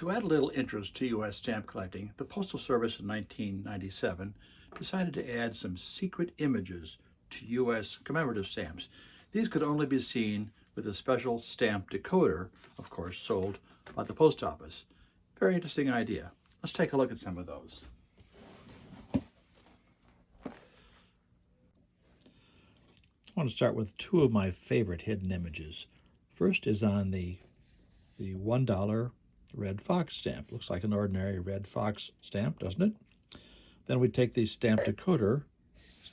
To add a little interest to U.S. stamp collecting, the Postal Service in 1997 decided to add some secret images to U.S. commemorative stamps. These could only be seen with a special stamp decoder, of course, sold by the post office. Very interesting idea. Let's take a look at some of those. I want to start with two of my favorite hidden images. First is on the $1 red fox stamp. Looks like an ordinary red fox stamp, doesn't it? Then we take the stamp decoder,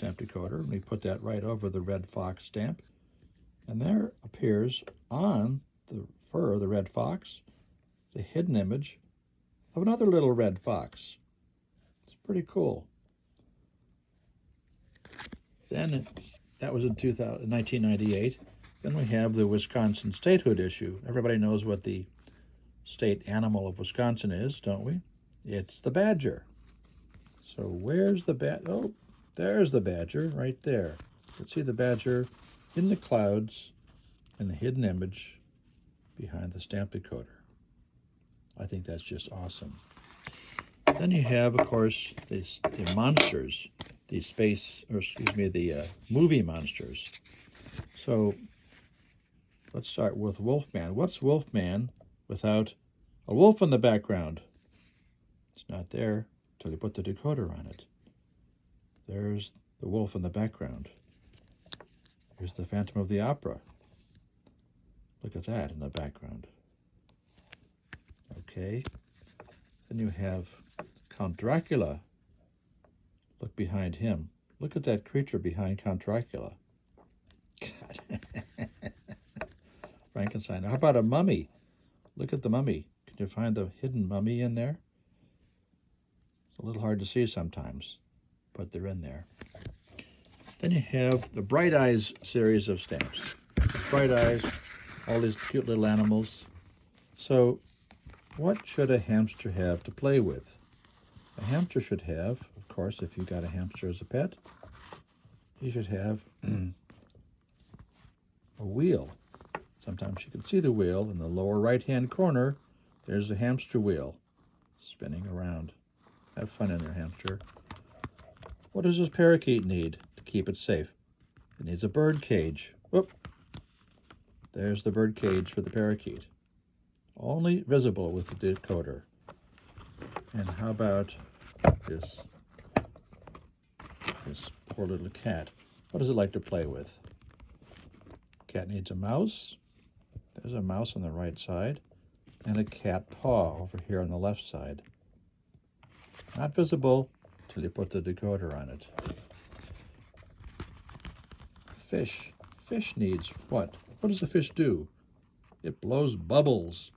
and we put that right over the red fox stamp. And there appears on the fur of the red fox the hidden image of another little red fox. It's pretty cool. Then, that was in 1998. Then we have the Wisconsin statehood issue. Everybody knows what the state animal of Wisconsin is, don't we? It's the badger. So where's the badger? Oh, there's the badger right there. You can see the badger in the clouds in the hidden image behind the stamp decoder. I think that's just awesome. Then you have, of course, the monsters, the movie monsters. So let's start with Wolfman. What's Wolfman without a wolf in the background? It's not there until you put the decoder on it. There's the wolf in the background. Here's the Phantom of the Opera. Look at that in the background. Okay. Then you have Count Dracula. Look behind him. Look at that creature behind Count Dracula. God. Frankenstein. How about a mummy? Look at the mummy. Can you find the hidden mummy in there? It's a little hard to see sometimes, but they're in there. Then you have the Bright Eyes series of stamps. Bright Eyes, all these cute little animals. So what should a hamster have to play with? A hamster should have, of course, if you got a hamster as a pet, you should have a wheel. Sometimes you can see the wheel in the lower right-hand corner. There's a hamster wheel spinning around. Have fun in there, hamster. What does this parakeet need to keep it safe? It needs a bird cage. Whoop. There's the bird cage for the parakeet. Only visible with the decoder. And how about this poor little cat? What does it like to play with? Cat needs a mouse. There's a mouse on the right side. And a cat paw over here on the left side. Not visible until you put the decoder on it. Fish. Fish needs what? What does a fish do? It blows bubbles.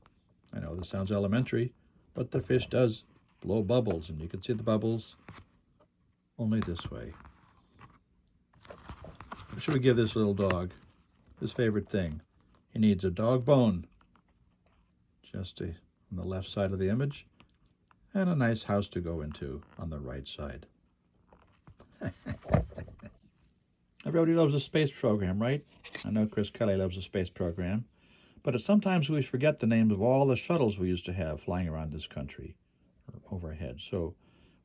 I know this sounds elementary, but the fish does blow bubbles, and you can see the bubbles only this way. What should we give this little dog? His favorite thing. He needs a dog bone, just on the left side of the image, and a nice house to go into on the right side. Everybody loves the space program, right? I know Chris Kelly loves the space program. But sometimes we forget the names of all the shuttles we used to have flying around this country or overhead. So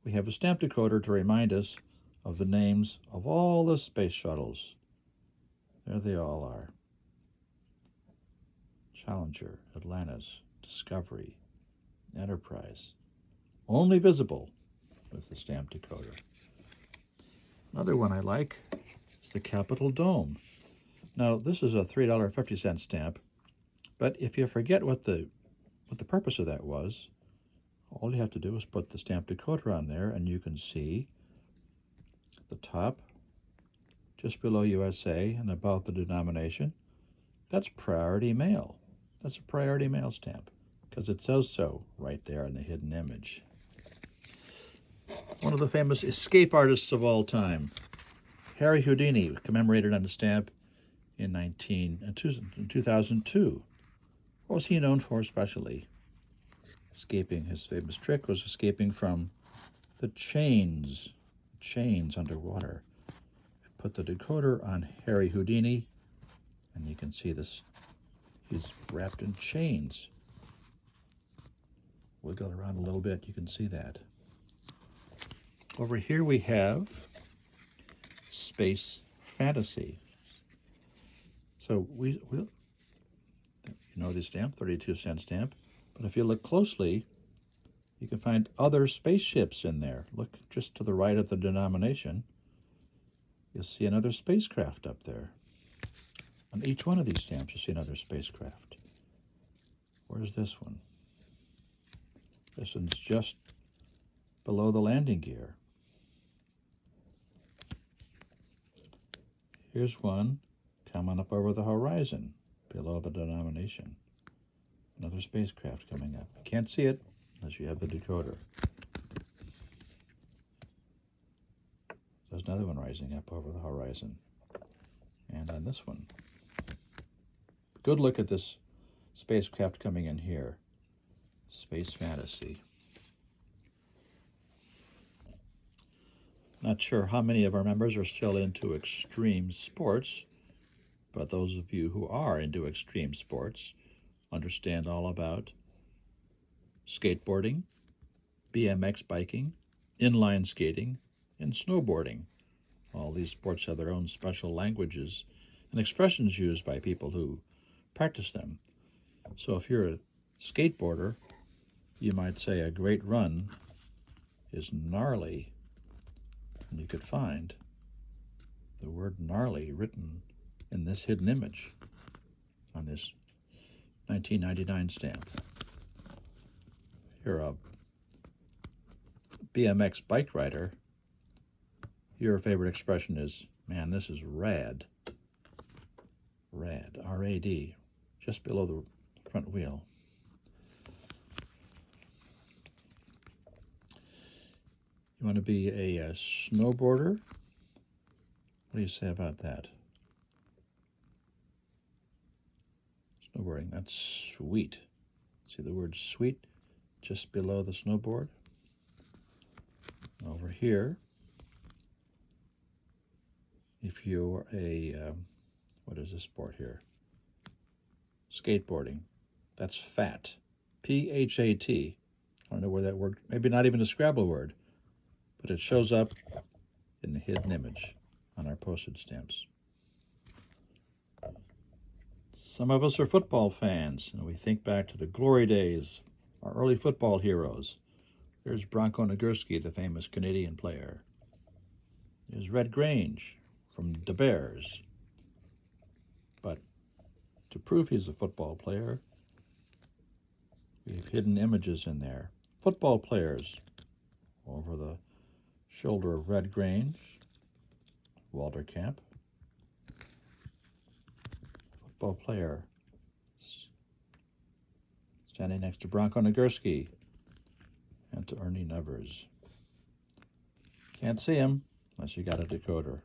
we have a stamp decoder to remind us of the names of all the space shuttles. There they all are. Challenger, Atlantis, Discovery, Enterprise. Only visible with the stamp decoder. Another one I like is the Capitol Dome. Now, this is a $3.50 stamp. But if you forget what the purpose of that was, all you have to do is put the stamp decoder on there, and you can see the top, just below USA and above the denomination. That's priority mail. That's a priority mail stamp because it says so right there in the hidden image. One of the famous escape artists of all time, Harry Houdini, commemorated on the stamp in 2002. What was he known for especially? His famous trick was escaping from the chains underwater. Put the decoder on Harry Houdini, and you can see this. He's wrapped in chains. wiggle around a little bit, you can see that. Over here we have Space Fantasy. So you know the stamp, 32-cent stamp, but if you look closely, you can find other spaceships in there. Look just to the right of the denomination. You'll see another spacecraft up there. On each one of these stamps, you see another spacecraft. Where's this one? This one's just below the landing gear. Here's one coming up over the horizon, below the denomination. Another spacecraft coming up. You can't see it unless you have the decoder. There's another one rising up over the horizon. And on this one. Good look at this spacecraft coming in here. Space Fantasy. Not sure how many of our members are still into extreme sports, but those of you who are into extreme sports understand all about skateboarding, BMX biking, inline skating, and snowboarding. All these sports have their own special languages and expressions used by people who practice them. So if you're a skateboarder, you might say a great run is gnarly. And you could find the word gnarly written in this hidden image on this 1999 stamp. If you're a BMX bike rider, your favorite expression is, man, this is rad. Rad, R-A-D, just below the front wheel. You want to be a snowboarder? What do you say about that? Snowboarding, that's sweet. See the word sweet just below the snowboard? Over here, if you're a, what is this sport here? Skateboarding. That's fat. P-H-A-T. I don't know where that word, maybe not even a Scrabble word, but it shows up in the hidden image on our postage stamps. Some of us are football fans, and we think back to the glory days, our early football heroes. There's Bronco Nagurski, the famous Canadian player. There's Red Grange from the Bears. But to prove he's a football player, we have hidden images in there. Football players over the shoulder of Red Grange, Walter Camp. Football player standing next to Bronco Nagurski and to Ernie Nevers. Can't see him unless you got a decoder.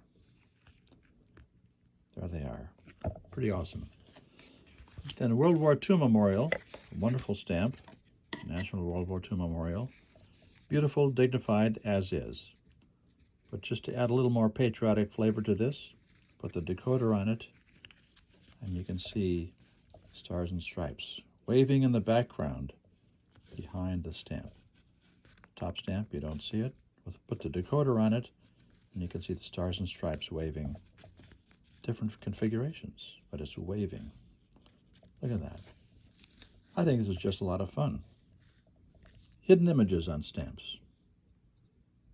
There they are. Pretty awesome. Then World War II Memorial, a wonderful stamp, National World War II Memorial. Beautiful, dignified as is. But just to add a little more patriotic flavor to this, put the decoder on it, and you can see stars and stripes waving in the background behind the stamp. Top stamp, you don't see it. Put the decoder on it, and you can see the stars and stripes waving. Different configurations, but it's waving. Look at that. I think this is just a lot of fun. Hidden images on stamps.